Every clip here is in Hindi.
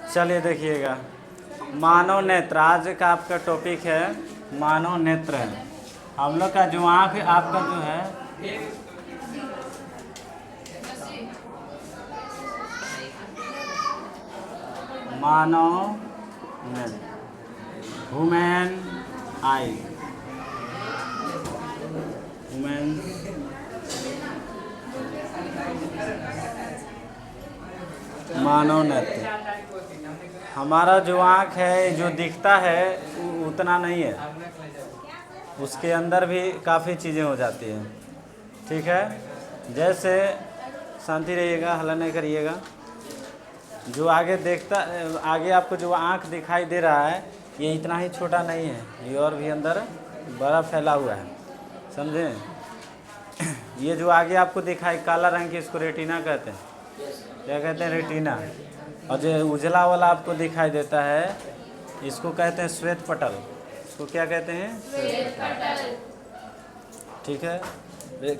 चलिए देखिएगा, मानव नेत्र आज का आपका टॉपिक है। मानव नेत्र है हम लोग का जो आँख आपका जो है मानव नेत्र, ह्यूमन आई, ह्यूमन मानव नेत्र। हमारा जो आँख है जो दिखता है उतना नहीं है, उसके अंदर भी काफ़ी चीज़ें हो जाती हैं। ठीक है, जैसे शांति रहिएगा, हल्ला नहीं करिएगा। जो आगे देखता, आगे आपको जो आँख दिखाई दे रहा है ये इतना ही छोटा नहीं है, ये और भी अंदर बड़ा फैला हुआ है, समझें। ये जो आगे आपको दिखाई काला रंग की, इसको रेटिना कहते हैं। क्या कहते हैं? रेटिना। और जो उजला वाला आपको दिखाई देता है इसको कहते हैं श्वेत पटल। इसको क्या कहते हैं? श्वेत पटल। ठीक है,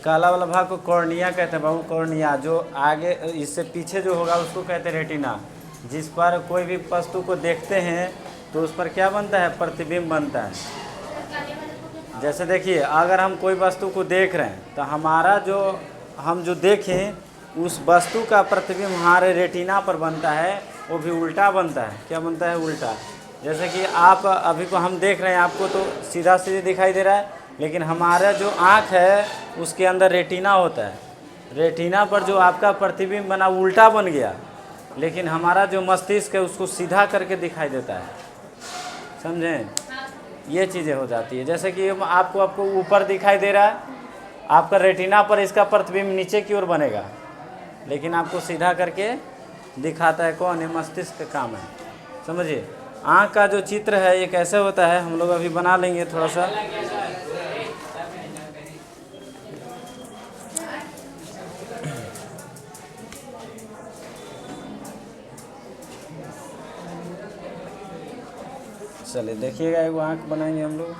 काला वाला भाग को कॉर्निया कहते हैं बाबू, कॉर्निया। जो आगे इससे पीछे जो होगा उसको कहते हैं रेटिना। जिस पर कोई भी वस्तु को देखते हैं तो उस पर क्या बनता है? प्रतिबिंब बनता है। जैसे देखिए, अगर हम कोई वस्तु को देख रहे हैं तो हमारा जो हम जो देखें उस वस्तु का प्रतिबिंब हमारे रेटिना पर बनता है, वो भी उल्टा बनता है। क्या बनता है? उल्टा। जैसे कि आप अभी को हम देख रहे हैं, आपको तो सीधा सीधे दिखाई दे रहा है, लेकिन हमारा जो आँख है उसके अंदर रेटिना होता है। रेटिना पर जो आपका प्रतिबिंब बना उल्टा बन गया, लेकिन हमारा जो मस्तिष्क है उसको सीधा करके दिखाई देता है, समझें। ये चीज़ें हो जाती है। जैसे कि आपको ऊपर दिखाई दे रहा है, आपका रेटिना पर इसका प्रतिबिंब नीचे की ओर बनेगा, लेकिन आपको सीधा करके दिखाता है कौन? है मस्तिष्क का काम है, समझिए। आँख का जो चित्र है ये कैसे होता है हम लोग अभी बना लेंगे थोड़ा सा। चलिए देखिएगा, एगो आँख बनाएंगे हम लोग।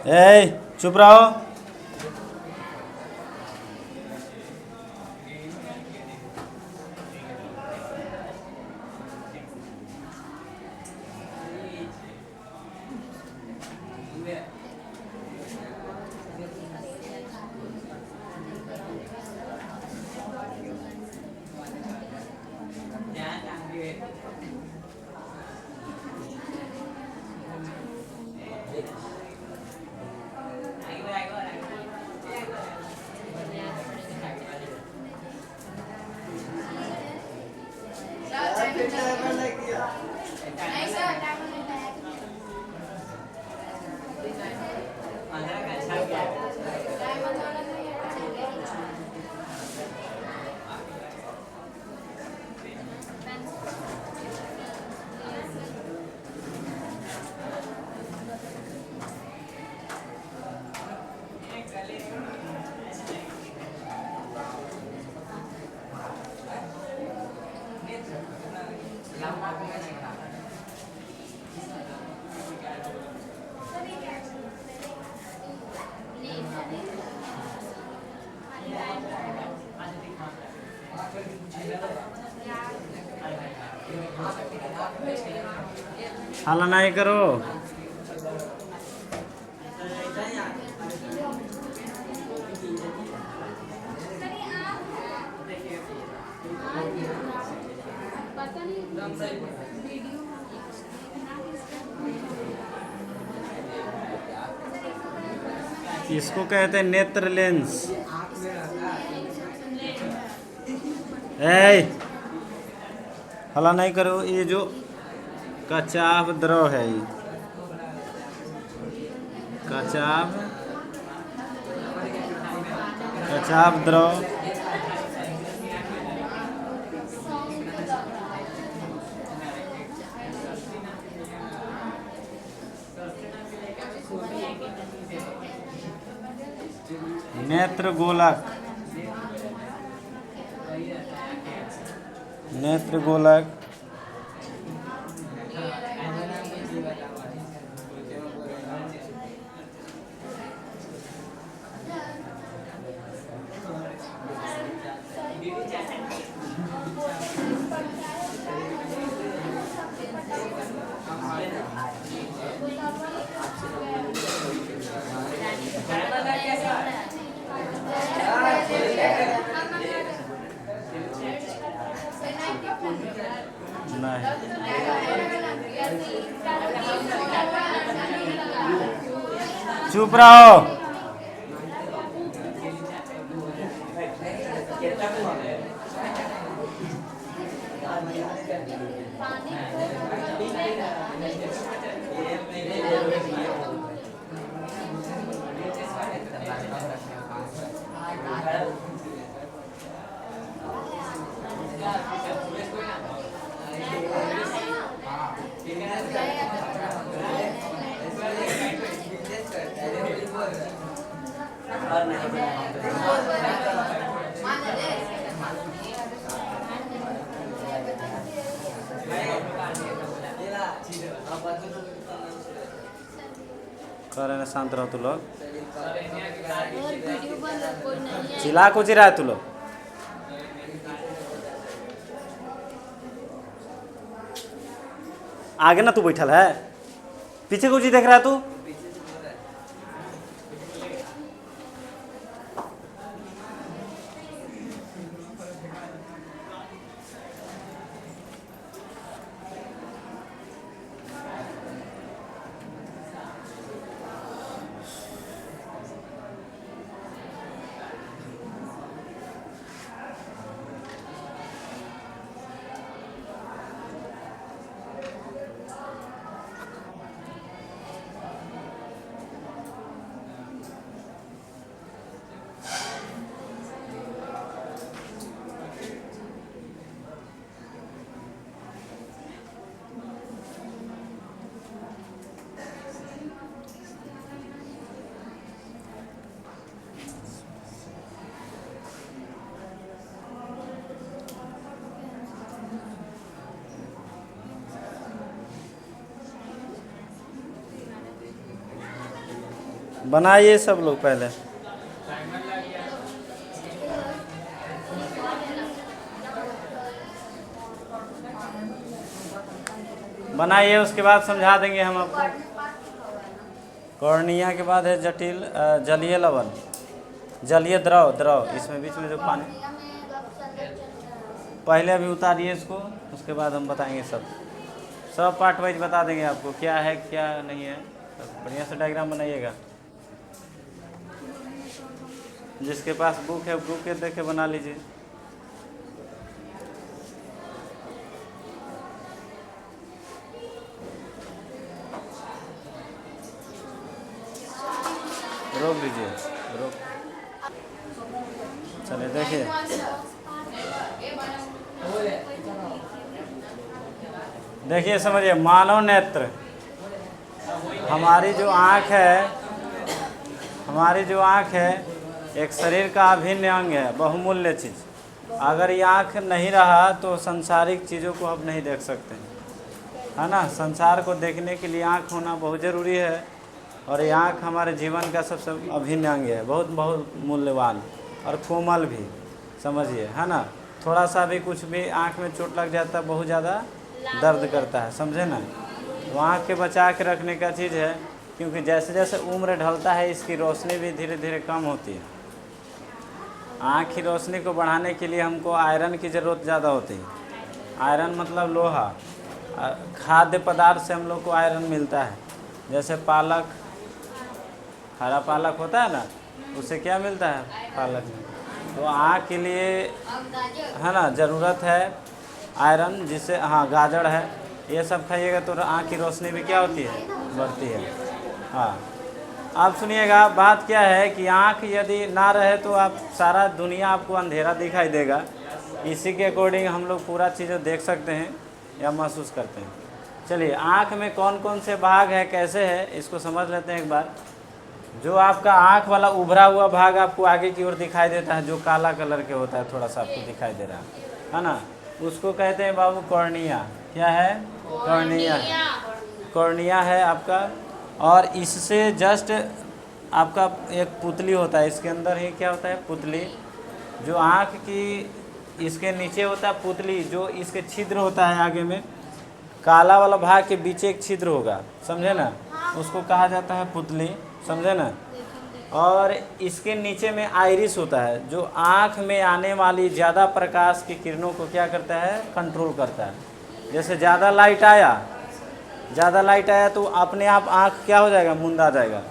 ए चुप रहो। हाला नहीं करो। इसको कहते हैं नेत्र लेंस। हला नहीं करो। ये जो कचाव द्रव है, ये कचाव द्रव नेत्र गोलक, नेत्र गोलक नहीं। चुप रहो। कर ना शांत रहो तू लोग। चिल्ला को चिल्ला है तू लोग। आगे ना तू बैठल है, पीछे को जी देख रहा है तू। बनाइए सब लोग पहले। बनाइए, उसके बाद समझा देंगे हम आपको। कॉर्निया के बाद है जटिल जलीय लवण, जलीय द्रव। इसमें बीच में जो पानी, पहले अभी उतारिए इसको, उसके बाद हम बताएंगे सब पार्ट वाइज बता देंगे आपको क्या है क्या नहीं है। बढ़िया से डायग्राम बनाइएगा। जिसके पास बुक है बुक के देख के बना लीजिए। रोक लीजिए, रोक। चलिए देखिए, देखिए समझिए। मानव नेत्र, हमारी जो आँख है एक शरीर का अभिन्न अंग है, बहुमूल्य चीज़। अगर ये आँख नहीं रहा तो संसारिक चीज़ों को हम नहीं देख सकते, है ना। संसार को देखने के लिए आँख होना बहुत ज़रूरी है, और ये आँख हमारे जीवन का सबसे अभिन्न अंग है, बहुत बहुत मूल्यवान और कोमल भी, समझिए, है ना। थोड़ा सा भी कुछ भी आँख में चोट लग जाता है बहुत ज़्यादा दर्द करता है, समझे ना। तो आँख के बचा के रखने का चीज़ है, क्योंकि जैसे जैसे उम्र ढलता है इसकी रोशनी भी धीरे धीरे कम होती है। आँख की रोशनी को बढ़ाने के लिए हमको आयरन की ज़रूरत ज़्यादा होती है। आयरन मतलब लोहा। खाद्य पदार्थ से हम लोग को आयरन मिलता है, जैसे पालक, हरा पालक होता है ना, उससे क्या मिलता है पालक में। तो आँख के लिए है ना ज़रूरत है आयरन, जिससे हाँ गाजर है, ये सब खाइएगा तो आँख की रोशनी भी क्या होती है, बढ़ती है। हाँ, आप सुनिएगा, बात क्या है कि आँख यदि ना रहे तो आप सारा दुनिया आपको अंधेरा दिखाई देगा। इसी के अकॉर्डिंग हम लोग पूरा चीज़ें देख सकते हैं या महसूस करते हैं। चलिए, आँख में कौन कौन से भाग है, कैसे है, इसको समझ लेते हैं एक बार। जो आपका आँख वाला उभरा हुआ भाग आपको आगे की ओर दिखाई देता है, जो काला कलर के होता है, थोड़ा सा आपको दिखाई दे रहा है ना, उसको कहते हैं बाबू कॉर्निया। क्या है? कॉर्निया। कॉर्निया है आपका। और इससे जस्ट आपका एक पुतली होता है, इसके अंदर ही क्या होता है, पुतली। जो आँख की इसके नीचे होता है पुतली, जो इसके छिद्र होता है आगे में, काला वाला भाग के बीच एक छिद्र होगा, समझे ना, उसको कहा जाता है पुतली, समझे ना। और इसके नीचे में आइरिस होता है, जो आँख में आने वाली ज़्यादा प्रकाश की किरणों को क्या करता है, कंट्रोल करता है। जैसे ज़्यादा लाइट आया तो अपने आप आँख क्या हो जाएगा, मुंदा जाएगा।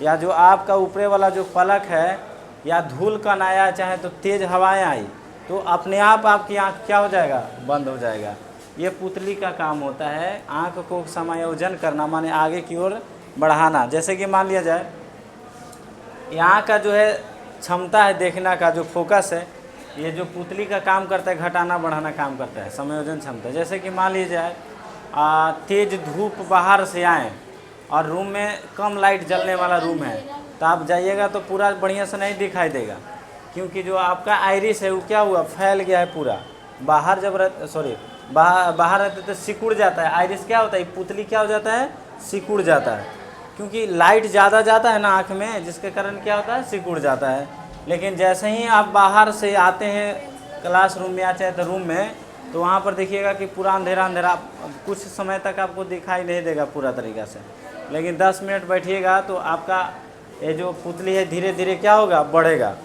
या जो आपका ऊपरे वाला जो पलक है, या धूल कण आया, चाहे तो तेज़ हवाएं आई, तो अपने आप आपकी आँख क्या हो जाएगा, बंद हो जाएगा। ये पुतली का काम होता है, आँख को समायोजन करना, माने आगे की ओर बढ़ाना। जैसे कि मान लिया जाए, यहाँ का जो है क्षमता है देखना का, जो फोकस है, ये जो पुतली का काम करता है, घटाना बढ़ाना काम करता है, समायोजन क्षमता। जैसे कि मान लीजिए जाए तेज़ धूप बाहर से आए और रूम में कम लाइट जलने वाला रूम है, तो आप जाइएगा तो पूरा बढ़िया से नहीं दिखाई देगा, क्योंकि जो आपका आइरिस है वो क्या हुआ, फैल गया है पूरा। बाहर जब बाहर रहते तो सिकुड़ जाता है। आइरिस क्या होता है, पुतली क्या हो जाता है, सिकुड़ जाता है, क्योंकि लाइट ज़्यादा जाता है ना आँख में, जिसके कारण क्या होता है, सिकुड़ जाता है। लेकिन जैसे ही आप बाहर से आते हैं क्लासरूम में या चाहे तो रूम में, तो वहाँ पर देखिएगा कि पूरा अंधेरा कुछ समय तक आपको दिखाई नहीं देगा पूरा तरीक़ा से। लेकिन 10 मिनट बैठिएगा तो आपका ये जो पुतली है धीरे धीरे क्या होगा, बढ़ेगा।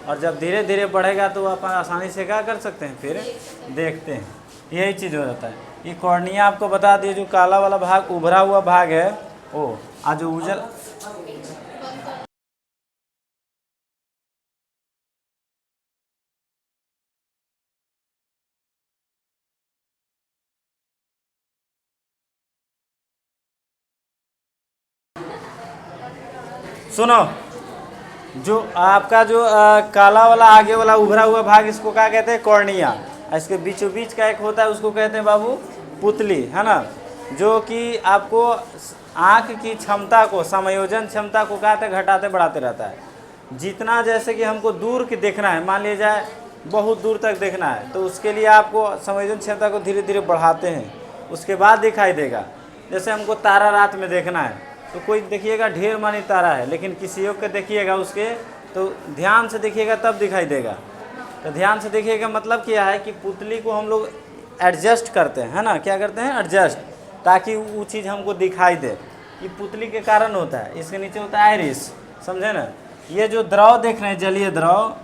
और जब धीरे धीरे बढ़ेगा तो आप आसानी से क्या कर सकते हैं, फिर देखते हैं। यही चीज़ हो जाता है। ये कॉर्निया आपको बता दिए, जो काला वाला भाग, उभरा हुआ भाग है वो, आज उजल सुनो, जो आपका जो काला वाला आगे वाला उभरा हुआ भाग, इसको क्या कहते हैं, कॉर्निया। इसके बीचों बीच का एक होता है, उसको कहते हैं बाबू पुतली, है ना, जो कि आपको आँख की क्षमता को, समायोजन क्षमता को कहते हैं, घटाते बढ़ाते रहता है। जितना जैसे कि हमको दूर की देखना है, मान लिया जाए बहुत दूर तक देखना है, तो उसके लिए आपको समायोजन क्षमता को धीरे धीरे बढ़ाते हैं, उसके बाद दिखाई देगा। जैसे हमको तारा रात में देखना है, तो कोई देखिएगा ढेर मानी तारा है, लेकिन किसी योग के देखिएगा उसके, तो ध्यान से देखिएगा तब दिखाई देगा। तो ध्यान से देखिएगा मतलब क्या है कि पुतली को हम लोग एडजस्ट करते हैं, है ना, क्या करते हैं, एडजस्ट, ताकि वो चीज़ हमको दिखाई दे। ये पुतली के कारण होता है। इसके नीचे होता है आइरिस, समझे ना। ये जो द्रव देख रहे हैं, जलीय द्रव,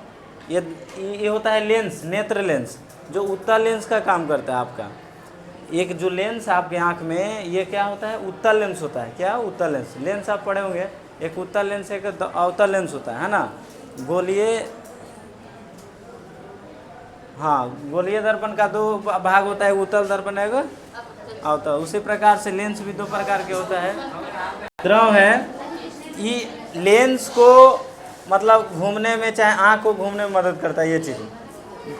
ये होता है लेंस, नेत्र लेंस, जो उत्तल लेंस का काम करता है आपका। एक जो लेंस आपके आँख में, ये क्या होता है, उत्तल लेंस होता है। क्या, उत्तल लेंस। लेंस आप पढ़े होंगे, एक उत्तल लेंस एक अवतल लेंस होता है ना। गोलीय, हाँ, गोलीय दर्पण का 2 भाग होता है, उत्तल दर्पण है अवतल। उसी प्रकार से लेंस भी 2 प्रकार के होता है। द्रव है, ये लेंस को मतलब घूमने में, चाहे आँख को घूमने में मदद करता है ये चीज़,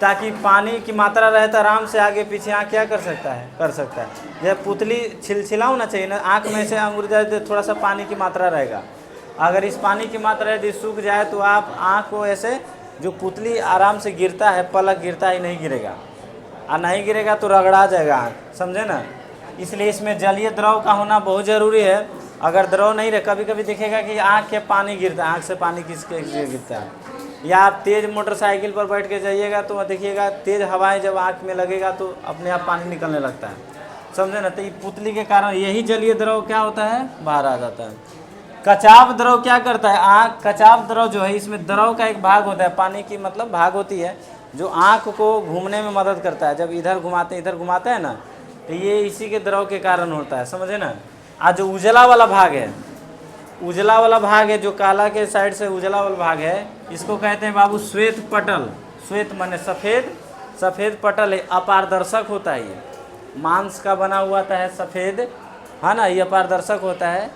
ताकि पानी की मात्रा रहे तो आराम से आगे पीछे आँख क्या कर सकता है। जब पुतली छिलछिला होना चाहिए ना, आँख में से अंगूर जाए तो थोड़ा सा पानी की मात्रा रहेगा। अगर इस पानी की मात्रा यदि सूख जाए तो आप आँख को ऐसे, जो पुतली आराम से गिरता है, पलक गिरता ही नहीं गिरेगा, और नहीं गिरेगा तो रगड़ा जाएगा आँख, समझे ना। इसलिए इसमें जलीय द्रव का होना बहुत ज़रूरी है। अगर द्रव नहीं रहे, कभी कभी दिखेगा कि आँख के पानी गिरता है, आँख से पानी किसके गिरता है, या आप तेज़ मोटरसाइकिल पर बैठ के जाइएगा तो देखिएगा तेज़ हवाएं जब आँख में लगेगा तो अपने आप पानी निकलने लगता है, समझे ना। तो ये पुतली के कारण यही जलीय द्रव क्या होता है, बाहर आ जाता है। कचाव द्रव क्या करता है, आँख कचाव द्रव जो है इसमें द्रव का एक भाग होता है, पानी की मतलब भाग होती है जो आँख को घूमने में मदद करता है। जब इधर घुमाते हैं ना तो ये इसी के द्रव के कारण होता है, समझे ना। आज जो उजला वाला भाग है, उजला वाला भाग है जो काला के साइड से उजला वाला भाग है, इसको कहते हैं बाबू श्वेत पटल। श्वेत माने सफ़ेद, सफ़ेद पटल है, अपारदर्शक होता है। ये मांस का बना हुआ था है सफ़ेद, है ना, ये अपारदर्शक होता है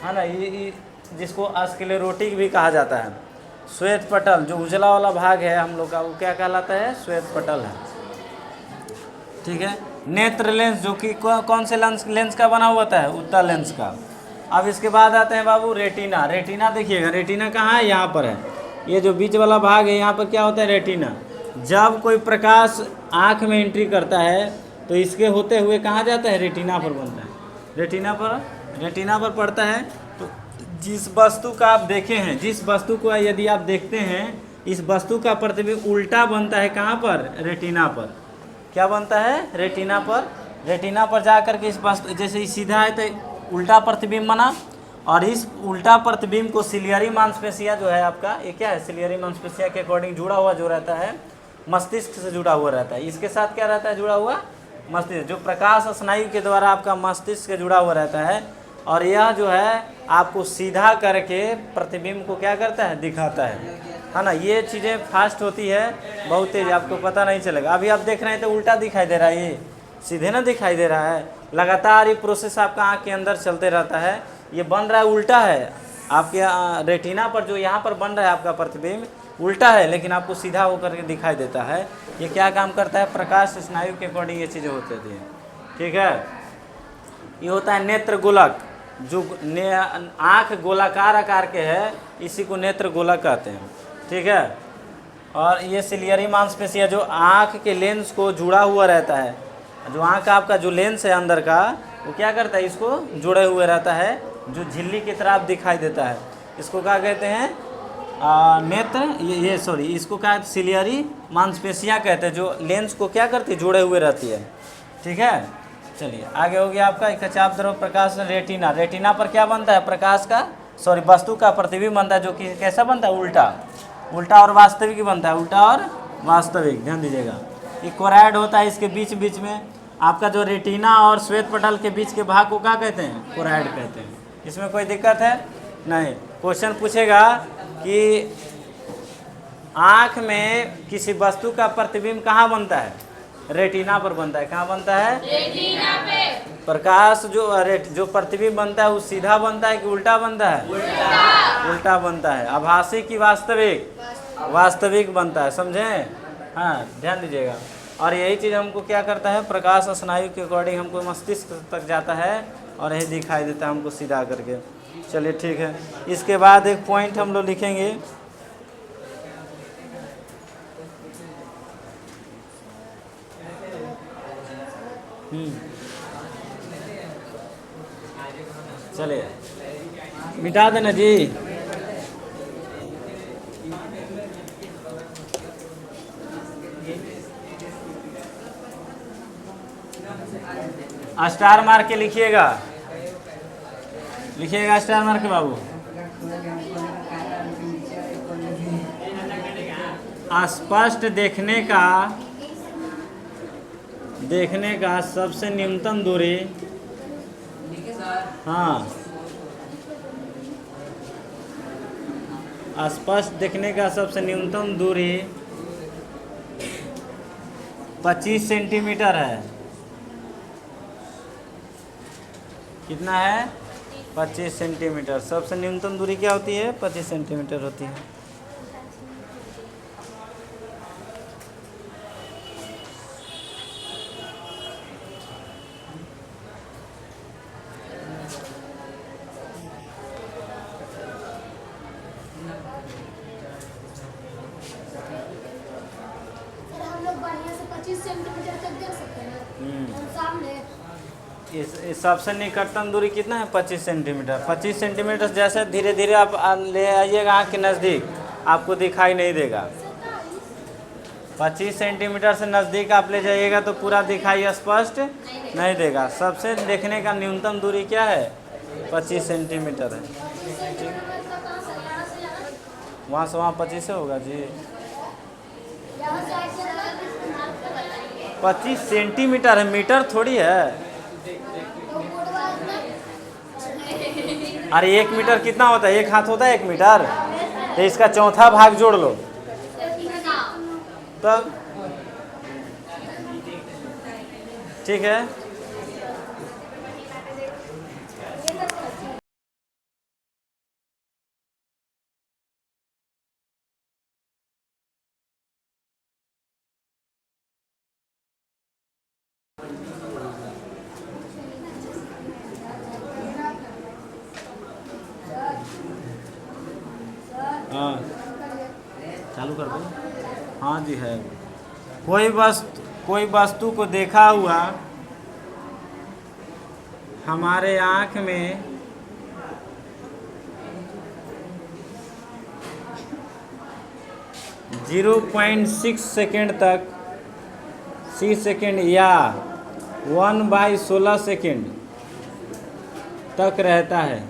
ना। ये जिसको स्क्लेरोटिक भी कहा जाता है। श्वेत पटल जो उजला वाला भाग है हम लोग का, वो क्या कहलाता है, श्वेत पटल है, ठीक है। नेत्र लेंस जो कि कौन से लेंस का बना हुआ था, उत्तल लेंस का। अब इसके बाद आते हैं बाबू रेटिना। रेटिना देखिएगा, रेटिना कहाँ है, यहाँ पर है। ये जो बीच वाला भाग है यहाँ पर क्या होता है, रेटिना। जब कोई प्रकाश आँख में एंट्री करता है तो इसके होते हुए कहाँ जाता है, रेटिना पर बनता है। रेटिना पर पड़ता है। तो जिस वस्तु का आप देखे हैं, जिस वस्तु को यदि आप देखते हैं, इस वस्तु का प्रतिबिंब उल्टा बनता है कहाँ पर, रेटिना पर। क्या बनता है, रेटिना पर। रेटिना पर जा कर के इस वस्तु, जैसे सीधा है तो उल्टा प्रतिबिंब बना, और इस उल्टा प्रतिबिंब को सिलियरी मांसपेशिया जो है आपका, ये क्या है, सिलियरी मांसपेशिया के अकॉर्डिंग जुड़ा हुआ जो रहता है, मस्तिष्क से जुड़ा हुआ रहता है। इसके साथ क्या रहता है, जुड़ा हुआ मस्तिष्क, जो प्रकाश स्नायु के द्वारा आपका मस्तिष्क से जुड़ा हुआ रहता है। और यह जो है आपको सीधा करके प्रतिबिंब को क्या करता है, दिखाता है ना। ये चीज़ें फास्ट होती है, बहुत तेज, आपको पता नहीं चलेगा। अभी आप देख रहे हैं तो उल्टा दिखाई दे रहा है, ये सीधे ना दिखाई दे रहा है। लगातार ये प्रोसेस आपका आँख के अंदर चलते रहता है। ये बन रहा है उल्टा है, आपके रेटिना पर जो यहाँ पर बन रहा है आपका प्रतिबिंब उल्टा है, लेकिन आपको सीधा होकर के दिखाई देता है। ये क्या काम करता है, प्रकाश स्नायु के अकॉर्डिंग ये चीज़ें होती हैं, ठीक है। ये होता है नेत्र गोलक, जो आँख गोलाकार आकार के है, इसी को नेत्र गोलक कहते हैं, ठीक है। और ये सिलियरी मांसपेशिया जो आँख के लेंस को जुड़ा हुआ रहता है, जो आँख का आपका जो लेंस है अंदर का, वो क्या करता है, इसको जुड़े हुए रहता है, जो झिल्ली की तरह दिखाई देता है। इसको क्या कहते हैं, नेत्र, ये सॉरी, इसको क्या सिलियरी मांसपेशियाँ कहते हैं, जो लेंस को क्या करती है, जुड़े हुए रहती है, ठीक है। चलिए आगे हो गया आपका कचाव द्रव प्रकाश रेटिना। रेटिना पर क्या बनता है, प्रकाश का सॉरी वस्तु का प्रतिबिंब बनता है, जो कि कैसा बनता है, उल्टा और वास्तविक बनता है, उल्टा और वास्तविक, ध्यान दीजिएगा। ये कोराइड होता है, इसके बीच में आपका जो रेटिना और श्वेत पटल के बीच के भाग को क्या कहते हैं, कोराइड कहते हैं। इसमें कोई दिक्कत है नहीं। क्वेश्चन पूछेगा कि आँख में किसी वस्तु का प्रतिबिंब कहाँ बनता है, रेटिना पर बनता है। कहाँ बनता है, रेटिना पे। प्रकाश जो प्रतिबिंब बनता है वो सीधा बनता है कि उल्टा बनता है, उल्टा बनता है। आभासी की वास्तविक बनता है, समझे, हाँ, ध्यान दीजिएगा। और यही चीज़ हमको क्या करता है, प्रकाश स्नायु के अकॉर्डिंग हमको मस्तिष्क तक जाता है और यही दिखाई देता है हमको सीधा करके। चलिए ठीक है। इसके बाद एक पॉइंट हम लोग लिखेंगे, चलिए मिटा देना जी। स्टार मार के लिखिएगा, स्टार मार के बाबू। स्पष्ट देखने का सबसे न्यूनतम दूरी, हाँ, स्पष्ट देखने का सबसे न्यूनतम दूरी 25 सेंटीमीटर है। कितना है, 25 सेंटीमीटर। सबसे न्यूनतम दूरी क्या होती है, 25 सेंटीमीटर होती है। सबसे निकटतम दूरी कितना है, 25 सेंटीमीटर। 25 सेंटीमीटर जैसे धीरे धीरे आप ले आइएगा आँख के नज़दीक, आपको दिखाई नहीं देगा। 25 सेंटीमीटर से नज़दीक आप ले जाइएगा तो पूरा दिखाई स्पष्ट नहीं देगा। सबसे देखने का न्यूनतम दूरी क्या है? 25 सेंटीमीटर है। वहाँ से वहाँ 25 से होगा जी। 25 सेंटीमीटर है, मीटर थोड़ी है। अरे 1 मीटर कितना होता है? 1 हाथ होता है 1 मीटर। तो इसका चौथा भाग जोड़ लो तब ठीक है। हाँ चालू कर दो। हाँ जी है। कोई वस्तु को देखा हुआ हमारे आँख में 0.6 सेकेंड तक 6 सेकेंड या 1/16 सेकेंड तक रहता है।